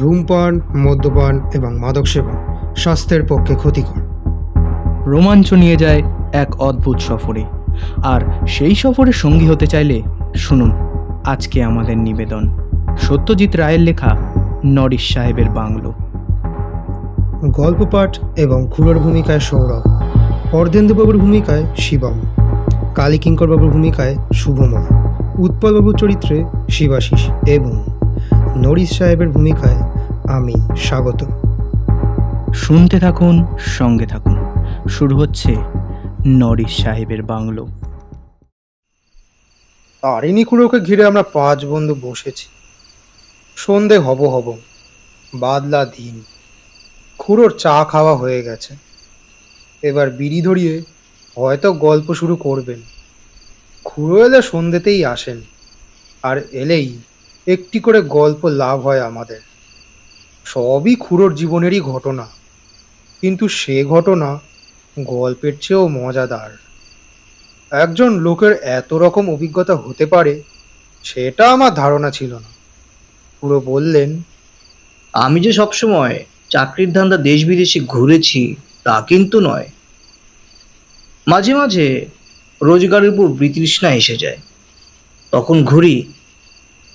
ধূমপান, মদ্যপান এবং মাদক সেবন স্বাস্থ্যের পক্ষে ক্ষতিকর। রোমাঞ্চ নিয়ে যায় এক অদ্ভুত সফরে। আর সেই সফরে সঙ্গী হতে চাইলে শুনুন আজকে আমাদের নিবেদন, সত্যজিৎ রায়ের লেখা নরিশ সাহেবের বাংলো। গল্প পাঠ এবং খুড়োর ভূমিকায় সৌরভ, অর্ধেন্দুবাবুর ভূমিকায় শিবম, কালীকিঙ্করবাবুর ভূমিকায় শুভময়, উৎপলবাবুর চরিত্রে শিবাশিস এবং নরিশ সাহেবের ভূমিকায় আমি স্বাগত। শুনতে থাকুন, সঙ্গে থাকুন। শুরু হচ্ছে নরিশ সাহেবের বাংলো। তারিণী খুড়োকে ঘিরে আমরা 5 বন্ধু বসেছি। সন্ধে হব হব, বাদলা দিন। খুড়োর চা খাওয়া হয়ে গেছে, এবার বিড়ি ধরিয়ে হয়তো গল্প শুরু করবেন। খুড়ো এলে সন্ধেতেই আসেন, আর এলেই একটি করে গল্প লাভ হয় আমাদের। সবই খুড়োর জীবনেরই ঘটনা, কিন্তু সে ঘটনা গল্পের চেয়েও মজাদার। একজন লোকের এত রকম অভিজ্ঞতা হতে পারে সেটা আমার ধারণা ছিল না। খুড়ো বললেন, আমি যে সবসময় চাকরির ধান্দা দেশ বিদেশে ঘুরেছি তা কিন্তু নয়। মাঝে মাঝে রোজগারের উপর বিতৃষ্ণা এসে যায়, তখন ঘুরি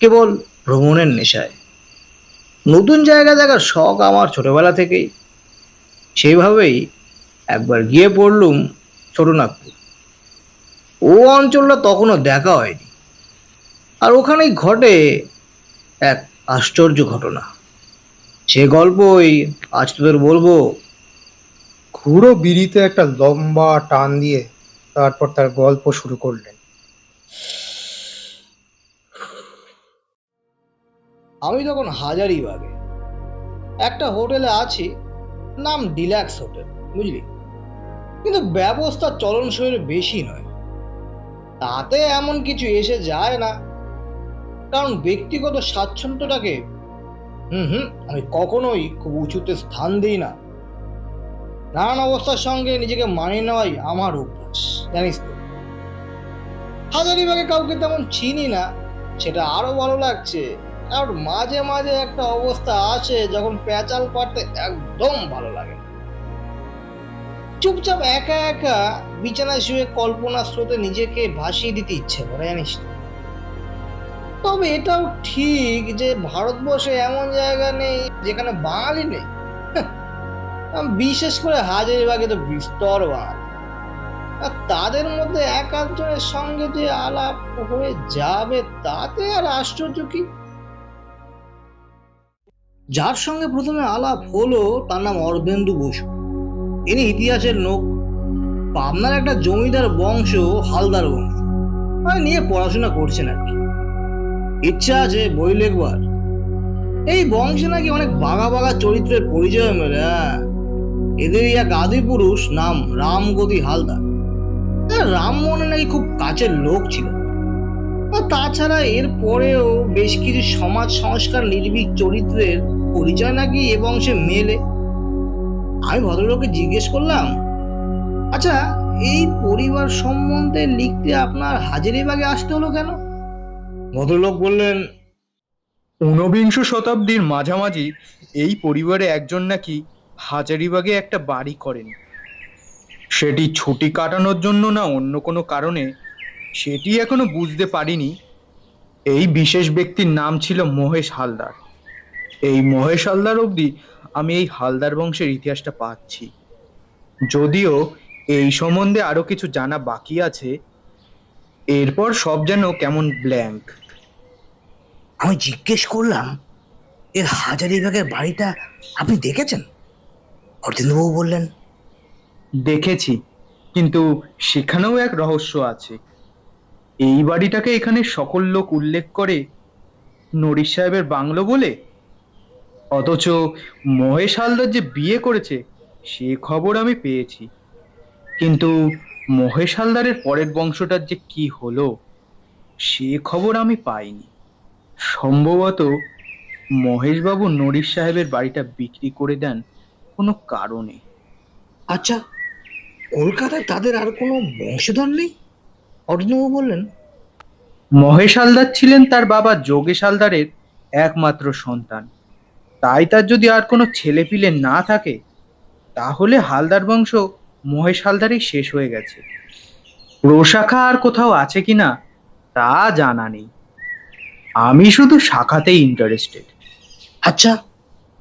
কেবল ভ্রমণের নেশায়। নতুন জায়গা দেখার শখ আমার ছোটবেলা থেকেই। সেইভাবেই একবার গিয়ে পড়লুম ছোটনাগপুর। ও অঞ্চলটা তখনও দেখা হয়নি, আর ওখানেই ঘটে এক আশ্চর্য ঘটনা। সে গল্পই আজ তোদের বলবো। খুড়ো বিড়িতে একটা লম্বা টান দিয়ে তারপর তার গল্প শুরু করলেন। আমি তখন হাজারিবাগে একটা হোটেলে আছি, নাম ডিল্যাক্স হোটেল, বুঝলি? কিন্তু ব্যবস্থা চলনসইয়ের বেশি নয়, তাতে এমন কিছু এসে যায় না, কারণ ব্যক্তিগত স্বাচ্ছন্দ্যটাকে আমি কখনোই খুব উঁচুতে স্থান দিই না। নানান অবস্থার সঙ্গে নিজেকে মানিয়ে নেওয়াই আমার অভ্যাস, জানিস তো। হাজারিবাগে কাউকে তেমন চিনি না, সেটা আরো ভালো লাগছে। আর মাঝে মাঝে একটা অবস্থা আসে যখন পেঁচাল পাড়তে একদম ভালো লাগে না। চুপচাপ একা একা বিছানায় শুয়ে কল্পনার স্রোতে নিজেকে ভাসিয়ে দিতে ইচ্ছে করে, জানিস তো। তবে এটাও ঠিক যে ভারতবর্ষে এমন জায়গা নেই যেখানে বাঙালি নেই। বিশেষ করে হাজারিবাগে তো বিস্তর বাঙালি, আর তাদের মধ্যে এক আধজনের সঙ্গে যে আলাপ হয়ে যাবে তাতে আর আশ্চর্য কি। যার সঙ্গে প্রথমে আলাপ হলো তার নাম অর্ধেন্দু বসু। ইনি ইতিহাসের লোক, পাবনার একটা জমিদার বংশ, হালদার বংশ নিয়ে পড়াশোনা করছেন আর কি। ইচ্ছা আছে বই লেখবার। এই বংশে নাকি অনেক বাঘা বাঘা চরিত্রের পরিচয় মেলে। এদেরই এক আদি পুরুষ নাম রামগতি হালদার। রামমোহনের নাকি খুব কাছের লোক ছিল। তাছাড়া এর পরেও বেশ কিছু সমাজ সংস্কার নির্ভীক চরিত্রের পরিচয় নাকি এ বংশে মেলে। আমি ভদ্রলোককে জিজ্ঞেস করলাম, আচ্ছা, এই পরিবার সম্বন্ধে লিখতে আপনার হাজারিবাগে আসতে হলো কেন? ভদ্রলোক বললেন, 19 শতাব্দীর মাঝামাঝি এই পরিবারে একজন নাকি হাজারিবাগে একটা বাড়ি করেন। সেটি ছুটি কাটানোর জন্য না অন্য কোনো কারণে, সেটি এখনো বুঝতে পারিনি। এই বিশেষ ব্যক্তির নাম ছিল মহেশ হালদার। এই মহেশ হালদার অবধি আমি এই হালদার বংশের ইতিহাসটা পাচ্ছি, যদিও এই সম্বন্ধে আরো কিছু জানা বাকি আছে। এরপর সব যেন কেমন ব্ল্যাঙ্ক। আমি জিজ্ঞেস করলাম, এর হাজারিবাগের বাড়িটা আপনি দেখেছেন? অর্ধেন্দুবাবু বললেন, দেখেছি, কিন্তু সেখানেও এক রহস্য আছে। এই বাড়িটাকে এখানে সকল লোক উল্লেখ করে নরিশ সাহেবের বাংলো বলে, অথচ মহেশ হালদার যে বিয়ে করেছে সে খবর আমি পেয়েছি, কিন্তু মহেশ হালদারের পরের বংশটার যে কি হলো সে খবর আমি পাইনি। সম্ভবত মহেশবাবু নরিশ সাহেবের বাড়িটা বিক্রি করে দেন কোনো কারণে। আচ্ছা, কলকাতায় তাদের আর কোনো বংশধর নেই? অর্ধেন্দুবাবু বললেন, মহেশ হালদার ছিলেন তার বাবা যোগেশ হালদারের একমাত্র সন্তান। তাই তার যদি আর কোনো ছেলেপিলে না থাকে, তাহলে হালদার বংশ মহেশ হালদারই শেষ হয়ে গেছে। প্রশাখা আর কোথাও আছে কিনা তা জানা নেই। আমি শুধু শাখাতেই ইন্টারেস্টেড। আচ্ছা,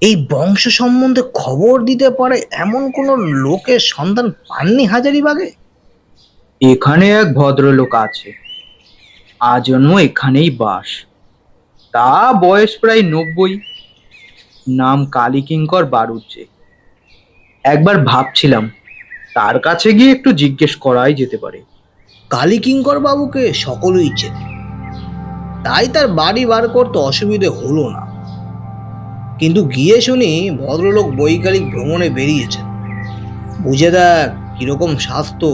এই বংশ সম্বন্ধে খবর দিতে পারে এমন কোনো লোকের সন্ধান পাননি হাজারিবাগে? এখানে এক ভদ্রলোক আছে, আজন্ম এখানেই বাস। তা বয়স প্রায় 90, নাম কালীকিঙ্কর বাড়ুজ্জে। একবার ভাবছিলাম তার কাছে গিয়ে একটু জিজ্ঞেস করাই যেতে পারে। কালীকিঙ্কর বাবুকে সকলেই চেনে, তাই তার বাড়ি বার করতে অসুবিধে হলো না। কিন্তু গিয়ে শুনি ভদ্রলোক বৈকালিক ভ্রমণে বেরিয়েছেন। বুঝে দেখ কিরকম স্বাস্থ্য,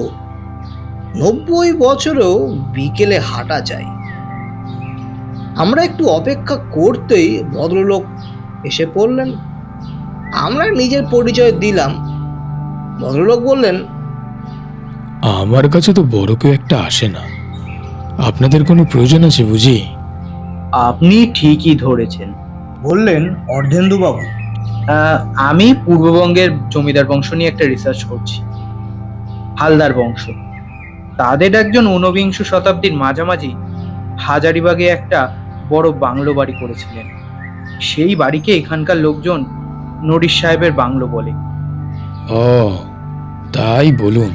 90 বছরেও বিকেলে হাঁটা যায়। আমরা একটু অপেক্ষা করতেই ভদ্রলোক এসে পড়লেন। আমরা নিজের পরিচয় দিলাম। ভদ্রলোক বললেন, আমার কাছে তো বড় কেউ একটা আসে না। আপনাদের কোনো প্রয়োজন আছে বুঝি? আপনি ঠিকই ধরেছেন। বললেন অর্ধেন্দু বাবু। আমি পূর্ববঙ্গের জমিদার বংশ নিয়ে একটা রিসার্চ করছি, হালদার বংশ। তাদের একজন ঊনবিংশ শতাব্দীর মাঝামাঝি হাজারিবাগে একটা বড় বাংলো বাড়ি করেছিলেন। সেই বাড়িকে এখানকার লোকজন নরিশ সাহেবের বাংলো বলে। ও তাই বলুন,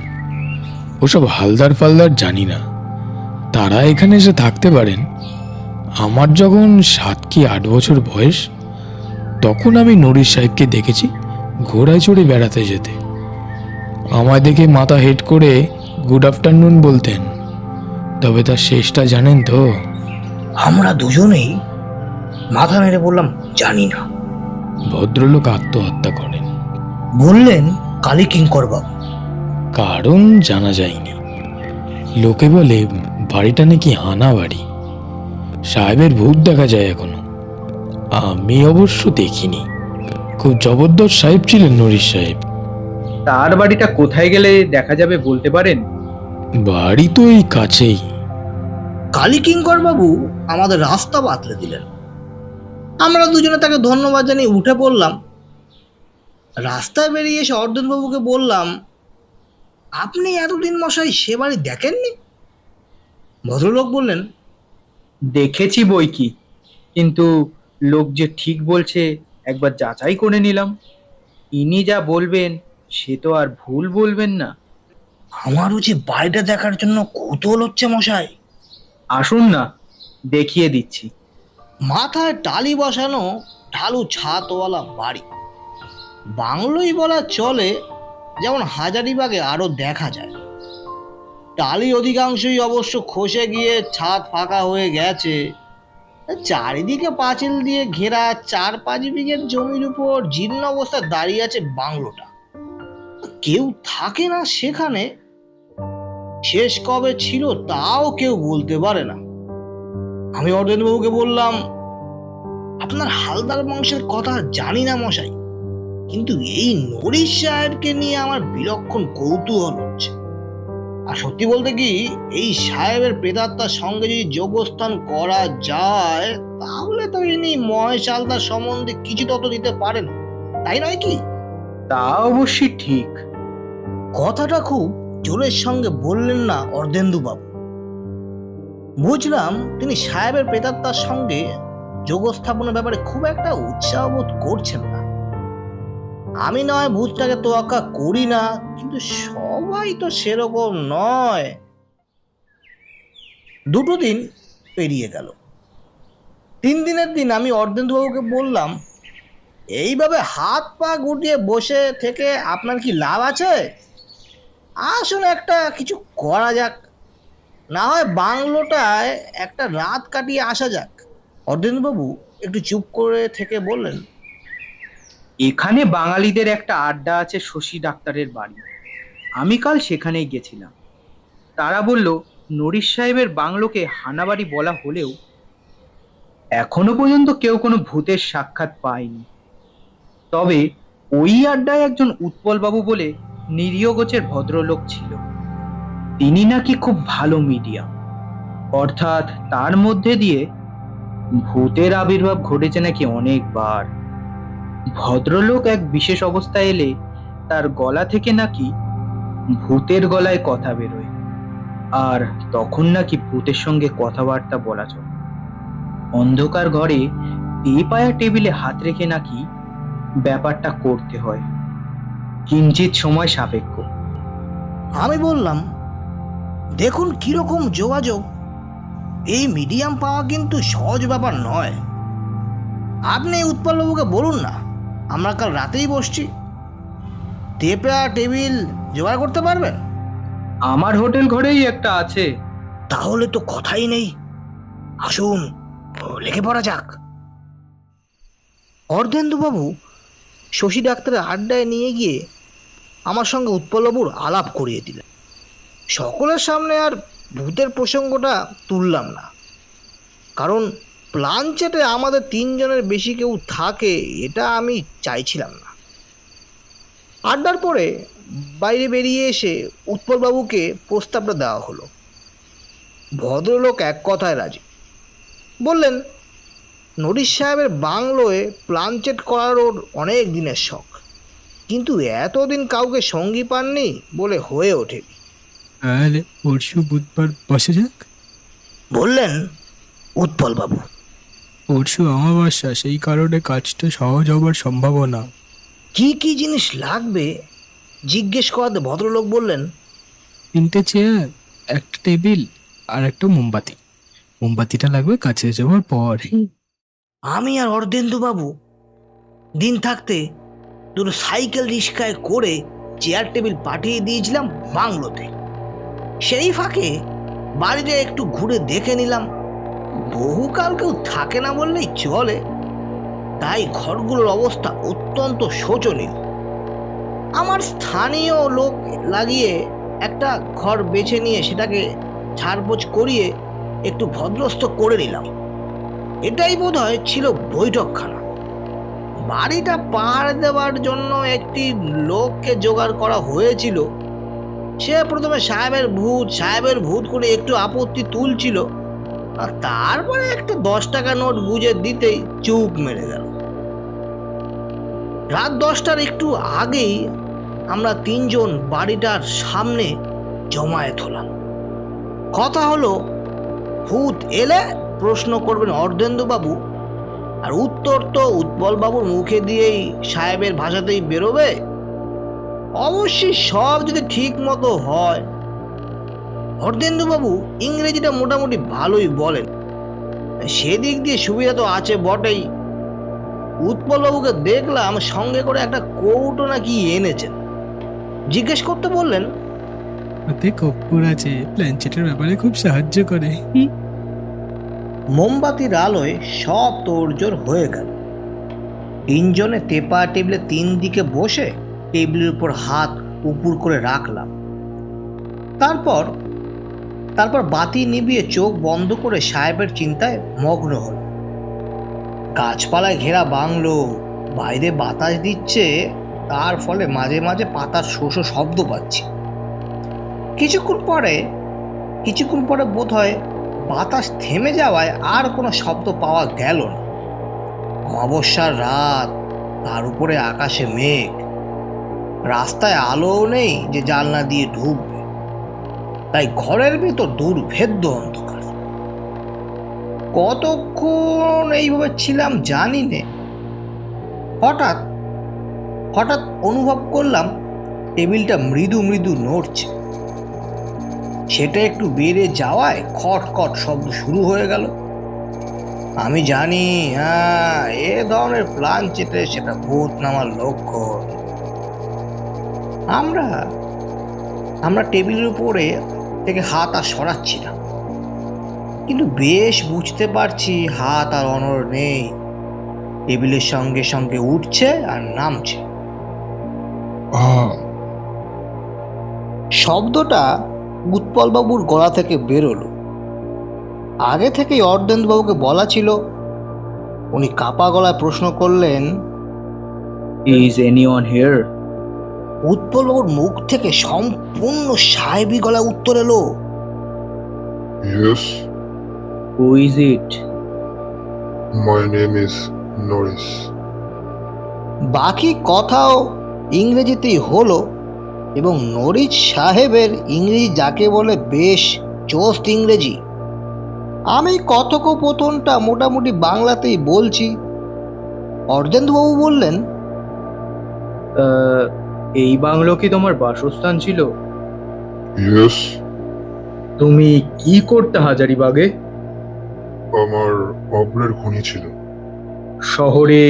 ওসব হালদার ফালদার জানি না। তারা এখানে এসে থাকতে পারেন। আমার যখন 7 কি 8 বছর বয়স, তখন আমি নরিশ সাহেবকে দেখেছি ঘোড়ায় চড়ে বেড়াতে যেতে। আমায় দেখে মাথা হেট করে গুড আফটারনুন বলতেন। তবে তার শেষটা জানেন তো? আমরা দুজনেই মাথা নেড়ে বললাম, জানি না। ভদ্রলোক আত্মহত্যা করেন। বললেন কালীকিঙ্কর বাবু। কারণ জানা যায়নি। লোকে বলে বাড়িটা নাকি হানা বাড়ি, সাহেবের ভূত দেখা যায় এখনো। আমি অবশ্য দেখিনি। খুব জবরদস্ত সাহেব ছিলেন নরিশ সাহেব। তার বাড়িটা কোথায় গেলে দেখা যাবে বলতে পারেন? বাড়ি তো এই কাছেই। কালীকিঙ্কর বাবু আমাদের রাস্তা বাতলে দিলেন। আমরা দুজনে তাকে ধন্যবাদ জানিয়ে উঠে পড়লাম। রাস্তায় বেরিয়ে এসে অর্ধেন বাবুকে বললাম, আপনি এতদিন মশাই সে বাড়ি দেখেননি? ভদ্রলোক বললেন, দেখেছি বই কি, কিন্তু লোক যে ঠিক বলছে একবার যাচাই করে নিলাম। ইনি যা বলবেন সে তো আর ভুল বলবেন না। আমারও যে বাড়িটা দেখার জন্য কৌতূহল হচ্ছে মশাই। আসুন না, দেখিয়ে দিচ্ছি। মাথায় টালি বসানো ঢালু ছাদওয়ালা বাড়ি, বাংলোই বলা চলে, যেমন হাজারিবাগে আরো দেখা যায়। টালি অধিকাংশই অবশ্য খসে গিয়ে ছাদ ফাঁকা হয়ে গেছে। চারিদিকে পাঁচিল দিয়ে ঘেরা 4-5 বিঘের জমির উপর জীর্ণ অবস্থায় দাঁড়িয়ে আছে বাংলোটা। কেউ থাকে না সেখানে। শেষ কবে ছিল তাও কেউ বলতে পারে না। আমি অর্ধেন্দুবাবুকে বললাম, আপনার হালদার বংশের কথা জানি না মশাই, কিন্তু এই নরিশ সাহেবকে নিয়ে আমার বিলক্ষণ কৌতূহল হচ্ছে। আর সত্যি বলতে কি, এই সাহেবের প্রেতাত্মার সঙ্গে যদি যোগস্থান করা যায়, তাহলে তো ইনি মহেশ হালদার সম্বন্ধে কিছু তত দিতে পারেন, তাই নয় কি? তা অবশ্যই ঠিক। কথাটা খুব জোরের সঙ্গে বললেন না অর্ধেন্দু বাবু। বুঝলাম তিনি সাহেবের প্রেতাত্মার সঙ্গে যোগস্থাপনের ব্যাপারে খুব একটা উৎসাহ বোধ করছেন না। আমি নয় ভূতটাকে তোয়াক্কা করি না, কিন্তু সবাই তো সেরকম নয়। 2 দিন পেরিয়ে গেল। 3 দিনের দিন আমি অর্ধেন্দুবাবুকে বললাম, এইভাবে হাত পা গুটিয়ে বসে থেকে আপনার কি লাভ আছে? আসুন একটা কিছু করা যাক, না হয় বাংলোটায় একটা রাত কাটিয়ে আসা যাক। অর্ধেন্দুবাবু একটু চুপ করে থেকে বললেন, এখানে বাঙালিদের একটা আড্ডা আছে শশী ডাক্তারের বাড়ি। আমি কাল সেখানেই গেছিলাম। তারা বলল নরিশ সাহেবের বাংলোকে হানাবাড়ি বলা হলেও এখনো পর্যন্ত কেউ কোনো ভূতের সাক্ষাৎ পায়নি। তবে ওই আড্ডায় একজন উৎপল বাবু বলে নিরীহ গোছের ভদ্রলোক ছিল। তিনি নাকি খুব ভালো মিডিয়াম, অর্থাৎ তার মধ্যে দিয়ে ভূতের আবির্ভাব ঘটেছে নাকি অনেকবার। ভদ্রলোক এক বিশেষ অবস্থায় এলে তার গলা থেকে নাকি ভূতের গলায় কথা বেরোয়, আর তখন নাকি ভূতের সঙ্গে কথাবার্তা বলা চলে। অন্ধকার ঘরে পায়া টেবিলে হাত রেখে নাকি ব্যাপারটা করতে হয়, কিঞ্চিত সময় সাপেক্ষ। আমি বললাম, দেখুন কিরকম যোগাযোগ, এই মিডিয়াম পাওয়া কিন্তু সহজ ব্যাপার নয়। আপনি উৎপলবাবুকে বলুন না, আমরা কাল রাতেই বসছি, টেপা টেবিল জোগাড় করতে পারবেন? আমার হোটেল ঘরেই একটা আছে। তাহলে তো কথাই নেই, আসুন লেগে পড়া যাক। অর্ধেন্দুবাবু শশী ডাক্তারের আড্ডায় নিয়ে গিয়ে আমার সঙ্গে উৎপলবাবুর আলাপ করিয়ে দিলেন। সকলের সামনে আর ভূতের প্রসঙ্গটা তুললাম না, কারণ প্লানচেটে আমাদের তিনজনের বেশি কেউ থাকে এটা আমি চাইছিলাম না। আড্ডার পরে বাইরে বেরিয়ে এসে উৎপলবাবুকে প্রস্তাবটা দেওয়া হলো। ভদ্রলোক এক কথায় রাজি। বললেন, নরিশ সাহেবের বাংলোয় প্লানচেট করার ওর অনেক দিনের শখ, কিন্তু এতদিন কাউকে সঙ্গী পাননি বলে হয়ে ওঠেনি। আর পরশু বুধবার বসে যাক। বললেন উৎপলবাবু। পরশু অমাবস্যা, সেই কারণে কাজটা সহজ হবার সম্ভাবনা। কি কি জিনিস লাগবে জিজ্ঞেস করাতে ভদ্রলোক বললেন, 3টে চেয়ার, একটা টেবিল আর একটা মোমবাতি। মোমবাতিটা লাগবে কাছে যাওয়ার পর। আমি আর অর্ধেন্দুবাবু দিন থাকতে দুটো সাইকেল রিক্সায় করে চেয়ার টেবিল পাঠিয়ে দিয়েছিলাম বাংলোতে। সেই ফাঁকে বাড়িতে একটু ঘুরে দেখে নিলাম। বহুকাল কেউ থাকে না বললেই চলে, তাই ঘরগুলোর অবস্থা অত্যন্ত শোচনীয়। আমার স্থানীয় লোক লাগিয়ে একটা ঘর বেছে নিয়ে সেটাকে ঝাড়পোছ করিয়ে একটু ভদ্রস্থ করে নিলাম। এটাই বোধহয় ছিল বৈঠকখানা। বাড়িটা পাহাড় দেওয়ার জন্য একটি লোককে জোগাড় করা হয়েছিল। সে প্রথমে সাহেবের ভূত করে একটু আপত্তি তুলছিল, আর তারপরে একটা 10 টাকা নোট গুঁজে দিতেই চুপ মেরে গেল। রাত 10টার একটু আগেই আমরা তিনজন বাড়িটার সামনে জমায়েত হলাম। কথা হলো, ভূত এলে প্রশ্ন করবেন অর্ধেন্দুবাবু, আর উত্তর তো উৎপলবাবুর মুখে দিয়েই সাহেবের ভাষাতেই বেরোবে। অবশ্যই সব যদি ঠিক মতো হয়। অর্ধেন্দুবাবু ইংরেজিটা মোটামুটি ভালোই বলেন, সেদিক দিয়ে সুবিধা তো আছে বটেই। উৎপলবাবুকে দেখলাম সঙ্গে করে একটা কৌটো নাকি এনেছেন। জিজ্ঞেস করতে বললেন, ওতে কর্পূর আছে, প্ল্যানচেটের ব্যাপারে খুব সাহায্য করে। মোমবাতির আলোয় সব তোড়জোড় হয়ে গেল। তিনজনে তেপা টেবিলে 3 দিকে বসে টেবিলের উপর হাত উপুর করে রাখলাম। তারপর বাতি নিভিয়ে চোখ বন্ধ করে সাহেবের চিন্তায় মগ্ন হল। গাছপালায় ঘেরা বাংলো, বাইরে বাতাস দিচ্ছে, তার ফলে মাঝে মাঝে পাতার শোষো শব্দ পাচ্ছি। কিছুক্ষণ পরে বোধ হয় বাতাস থেমে যাওয়ায় আর কোনো শব্দ পাওয়া গেল না। অমাবস্যার রাত, তার উপরে আকাশে মেঘ, রাস্তায় আলোও নেই যে জানলা দিয়ে ঢুকবে, তাই ঘরের ভেতর দুর্ভেদ্য অন্ধকার। কতক্ষণ এইভাবে ছিলাম জানি নে। হঠাৎ অনুভব করলাম টেবিলটা মৃদু মৃদু নড়ছে। সেটা একটু বেড়ে যাওয়ায় খটখট শব্দ শুরু হয়ে গেল। আমি জানি, হ্যাঁ, এ ধরনের প্লানচেটে সেটা ভূত নামার লক্ষণ। আমরা টেবিলের উপরে থেকে হাত আর সরাচ্ছিলাম, কিন্তু বেশ বুঝতে পারছি হাত আর অনড় নেই। টেবিলের সঙ্গে সঙ্গে উঠছে আর নামছে। শব্দটা উৎপলবাবুর গলা থেকে বেরোলো। আগে থেকেই অর্ধেন্দুবাবুকে বলা ছিল। উনি কাপা গলায় প্রশ্ন করলেন, ইজ এনিওয়ান হিয়ার? উৎপলবাবুর মুখ থেকে সম্পূর্ণ সাহেবী গলায় উত্তর এলো, Yes, who is it? my name is Norris. বাকি কথাও ইংরেজিতেই হলো এবং নরিচ সাহেবের ইংরেজি যাকে বলে বেশ চোস্ত ইংরেজি। আমি কথোপকথনটা মোটামুটি বাংলাতেই বলছি। অর্ধেন্দুবাবু বললেন, এই বাংলো কি তোমার বাসস্থান ছিল? ইয়েস। তুমি কি করতে হাজারিবাগে? আমার অব্রের খনি ছিল। শহরে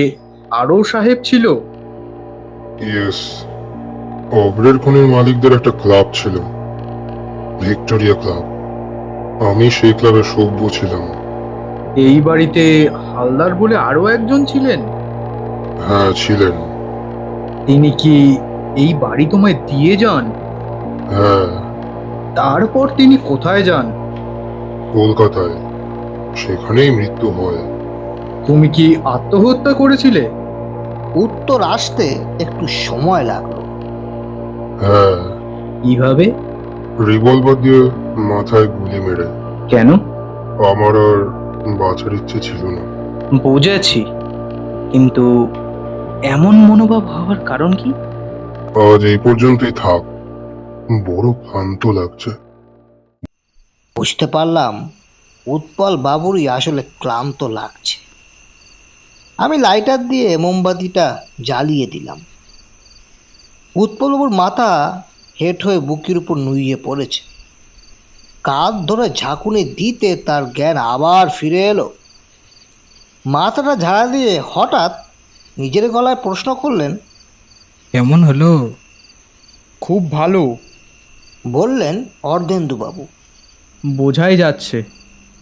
আরো সাহেব ছিল? ইয়েস। অব্রের খনির মালিকদের একটা ক্লাব ছিল, ভিক্টোরিয়া ক্লাব। আমি সেই ক্লাবের সভ্য ছিলাম। এই বাড়িতে হালদার বলে আরো একজন ছিলেন? হ্যাঁ, ছিলেন। তিনি কি এই বাড়ি তোমায় দিয়ে যান? হ্যাঁ, তারপর তিনি কোথায় যান? কলকাতায়। সেখানেই মৃত্যু হয়। তুমি কি আত্মহত্যা করেছিলে? উত্তর আসতে একটু সময় লাগলো। হ্যাঁ, কিভাবে? রিভলভার দিয়ে মাথায় গুলি মেরে। কেন? আমার আর বাঁচার ইচ্ছে ছিল না। বুঝেছি, কিন্তু এমন মনোভাব হওয়ার কারণ কি? আজ এই পর্যন্তই থাক, বড় ক্লান্ত লাগছে। বুঝতে পারলাম উৎপল বাবুরই আসলে ক্লান্ত লাগছে। আমি লাইটার দিয়ে মোমবাতিটা জ্বালিয়ে দিলাম। উৎপলবাবুর মাথা হেঁট হয়ে বুকের উপর নুইয়ে পড়েছে। কাঁধ ধরে ঝাঁকুনি দিতে তার জ্ঞান আবার ফিরে এলো। মাথাটা ঝাড়া দিয়ে হঠাৎ নিজের গলায় প্রশ্ন করলেন, কেমন হলো? খুব ভালো। বললেন অর্ধেন্দুবাবু। বোঝাই যাচ্ছে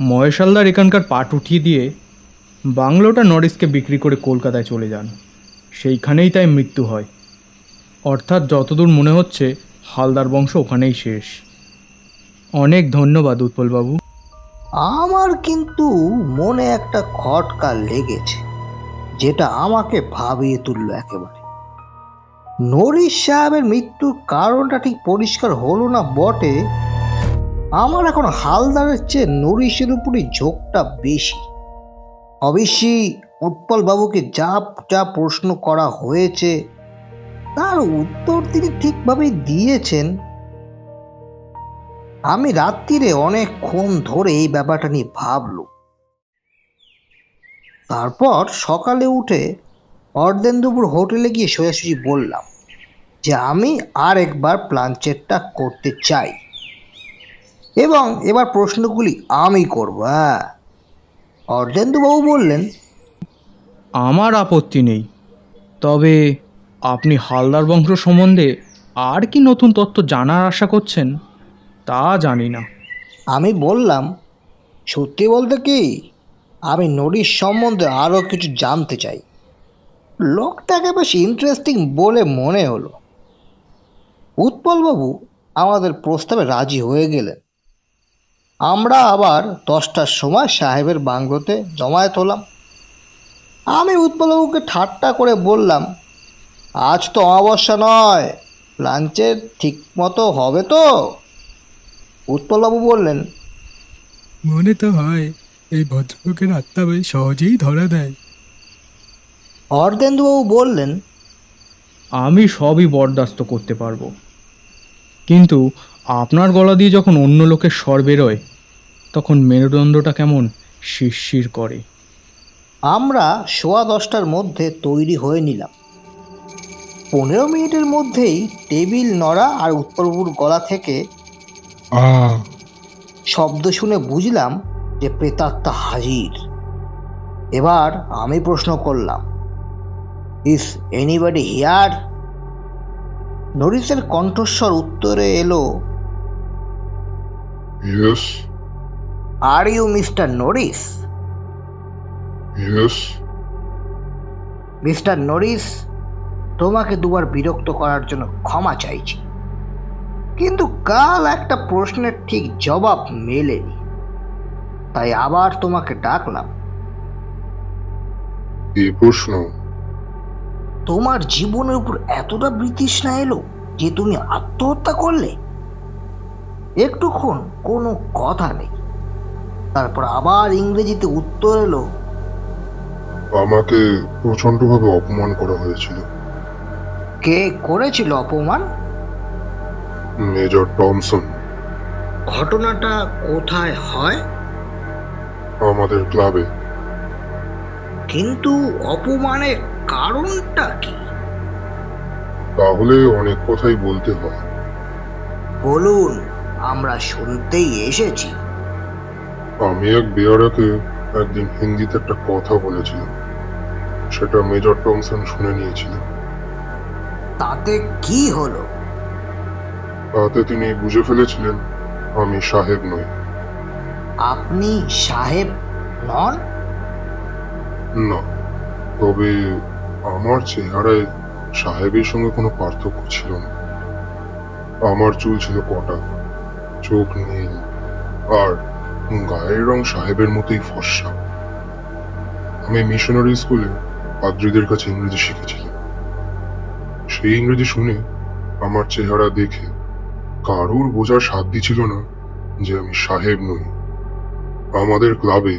মহেশ হালদার এখানকার পাট উঠিয়ে দিয়ে বাংলোটা নরিসকে বিক্রি করে কলকাতায় চলে যান। সেইখানেই তাই মৃত্যু হয়। অর্থাৎ যতদূর মনে হচ্ছে হালদার বংশ ওখানেই শেষ। অনেক ধন্যবাদ উৎপলবাবু। আমার কিন্তু মনে একটা খটকা লেগেছে, যেটা আমাকে ভাবিয়ে তুলল একেবারে। নরিশ সাহেবের মৃত্যুর কারণটা ঠিক পরিষ্কার হলো না বটে, আমার এখন হালদারের চেয়ে নরিশের উপরই ঝোঁকটা বেশি। অবশ্যই উৎপল বাবুকে যা যা প্রশ্ন করা হয়েছে তার উত্তর তিনি ঠিকভাবেই দিয়েছেন। আমি রাত্রিরে অনেকক্ষণ ধরে এই ব্যাপারটা নিয়ে ভাবলুম। তারপর সকালে উঠে অর্ধেন্দুপুর হোটেলে গিয়ে সোজাসুজি বললাম যে আমি আর একবার প্লানচেটটা করতে চাই এবং এবার প্রশ্নগুলি আমি করব। হ্যাঁ, অর্ধেন্দুবাবু বললেন, আমার আপত্তি নেই, তবে আপনি হালদার বংশ সম্বন্ধে আর কি নতুন তথ্য জানার আশা করছেন তা জানি না। আমি বললাম, সত্যি বলতে কি আমি নরিশ সম্বন্ধে আরও কিছু জানতে চাই। লোকটাকে বেশ ইন্টারেস্টিং বলে মনে হলো। উৎপলবাবু আমাদের প্রস্তাবে রাজি হয়ে গেলেন। আমরা আবার 10টার সময় সাহেবের বাংলোতে জমায়েত হলাম। আমি উৎপলবাবুকে ঠাট্টা করে বললাম, আজ তো অমাবস্যা নয়, লাঞ্চের ঠিক মতো হবে তো? উৎপলবাবু বললেন, মনে তো হয় এই ভদ্রলোকের আত্মা বেশ সহজেই ধরা দেয়। অর্ধেন্দুবাবু বললেন, আমি সবই বরদাস্ত করতে পারবো, কিন্তু আপনার গলা দিয়ে যখন অন্য লোকের স্বর বেরোয় তখন মেরুদণ্ডটা কেমন শিরশির করে। আমরা 10:15টার মধ্যে তৈরি হয়ে নিলাম। 15 মিনিটের মধ্যেই টেবিল নড়া আর উৎপলবাবুর গলা থেকে শব্দ শুনে বুঝলাম যে প্রেতাত্মা হাজির। এবার আমি প্রশ্ন করলাম, ইজ এনিবডি হিয়ার? নরিসের কণ্ঠস্বর উত্তরে এলো, yes. Are you Mister Norris? Yes. Mister Norris, তোমাকে দুবার বিরক্ত করার জন্য ক্ষমা চাইছি, কিন্তু কাল একটা প্রশ্নের ঠিক জবাব মেলেনি, তাই আবার তোমাকে ডাকলাম। এই প্রশ্ন? তোমার জীবনের উপর এতটা বিতৃষ্ণা এলো যে তুমি আত্মহত্যা করলে? একটুক্ষণ কোনো কথা নেই, তারপর আবার ইংরেজিতে উত্তর এলো, আমাকে প্রচন্ডভাবে অপমান করা হয়েছিল। কে করেছিল অপমান? Major Thomson. ঘটনাটা কোথায় হয়? আমাদের ক্লাবে। কিন্তু অপমানের কারণটা কি? তাহলে অনেক কথাই বলতে হয়। বলুন, আমরা শুনতেই এসেছি। আমি এক বেয়ারাকে একদিন হিন্দিতে একটা কথা বলেছিলাম, সেটা মেজর টমসন শুনে নিয়েছিল। তাতে কি হলো? তাতে তিনি বুঝে ফেলেছিলেন আমি সাহেব নই। আপনি সাহেব নন? না, তবে আমার চেহারায় সাহেবের সঙ্গে কোনো পার্থক্য ছিল না। আমার চুল ছিল কটা, চোখ নীল, আর গায়ের রং সাহেবের মতোই ফর্সা। আমি মিশনারি স্কুলে পাদ্রীদের কাছে ইংরেজি শিখেছিলাম। সেই ইংরেজি শুনে আমার চেহারা দেখে কারোর বোঝার সাধ্য ছিল না যে আমি সাহেব নই। আমাদের ক্লাবে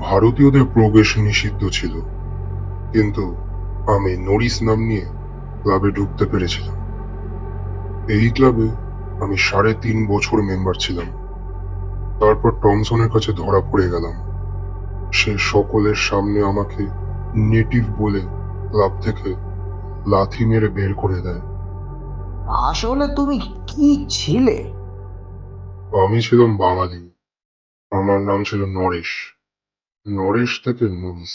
ভারতীয়দের প্রবেশ নিষিদ্ধ ছিল, কিন্তু আমি নরিস নাম নিয়ে ক্লাবে ঢুকতে পেরেছিলাম। এই ক্লাবে আমি 3.5 বছর মেম্বার ছিলাম। তারপর টমসনের কাছে ধরা পড়ে গেলাম। সে সকলের সামনে আমাকে নেটিভ বলে ক্লাব থেকে লাথি মেরে বের করে দেয়। আসলে তুমি কি ছিলে? আমি ছিলাম বাঙালি। আমার নাম ছিল নরেশ। নরেশ থেকে নরিস।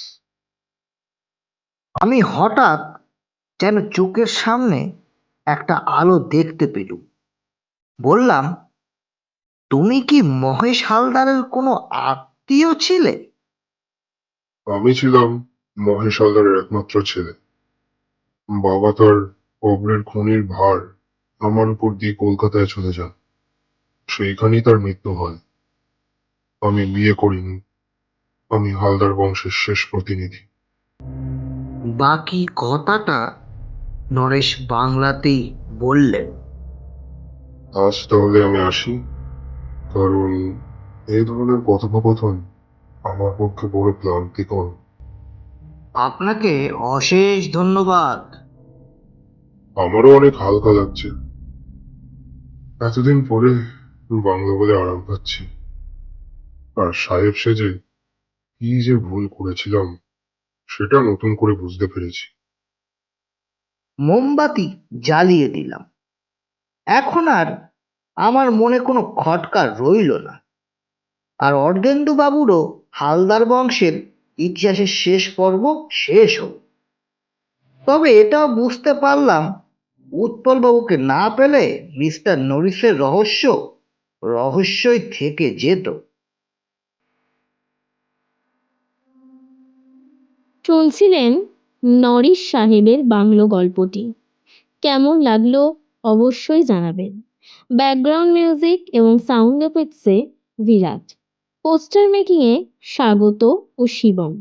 আমি হঠাৎ যেন চোখের সামনে একটা আলো দেখতে পেলুম। বললাম, তুমি কি মহেশ হালদারের কোনো আত্মীয় ছিলে? আমি ছিলাম মহেশ হালদারের একমাত্র ছেলে। বাবা তার কবরের খনির ভার আমার উপর দিয়ে কলকাতায় চলে যান। সেইখানেই তার মৃত্যু হয়। আমি বিয়ে করিনি। আমি হালদার বংশের শেষ প্রতিনিধি। বাকি কথাটা নরেশ বাংলাতেই বললেন। আজ তাহলে আমি আসি, কারণ এই ধরনের কথোপকথন আমার পক্ষে বড় ক্লান্তিকর। আপনাকে অশেষ ধন্যবাদ। আমারও অনেক হালকা লাগছে। এতদিন পরে বাংলা বলে আরাম পাচ্ছি। আর সাহেব সেজে কি যে ভুল করেছিলাম সেটা নতুন করে বুঝতে পেরেছি। মোমবাতি জ্বালিয়ে দিলাম। এখন আর আমার মনে কোনো খটকা রইল না। আর অর্ধেন্দু বাবুরও হালদার বংশের ইতিহাসের শেষ পর্ব শেষ হল। তবে এটাও বুঝতে পারলাম, উৎপল বাবুকে না পেলে মিস্টার নরিসের রহস্য রহস্যই থেকে যেত। শুনছিলেন নরিস সাহেবের বাংলো গল্পটি। কেমন লাগলো অবশ্যই জানাবেন। ব্যাকগ্রাউন্ড মিউজিক এবং সাউন্ড এফেক্টসে বিরাট। পোস্টার মেকিংয়ে স্বাগত ও শিবম।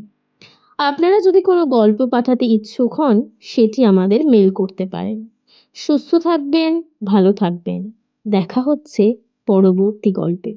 আপনারা যদি কোনো গল্প পাঠাতে ইচ্ছুক হন, সেটি আমাদের মেল করতে পারেন। সুস্থ থাকবেন, ভালো থাকবেন। দেখা হচ্ছে পরবর্তী গল্পে।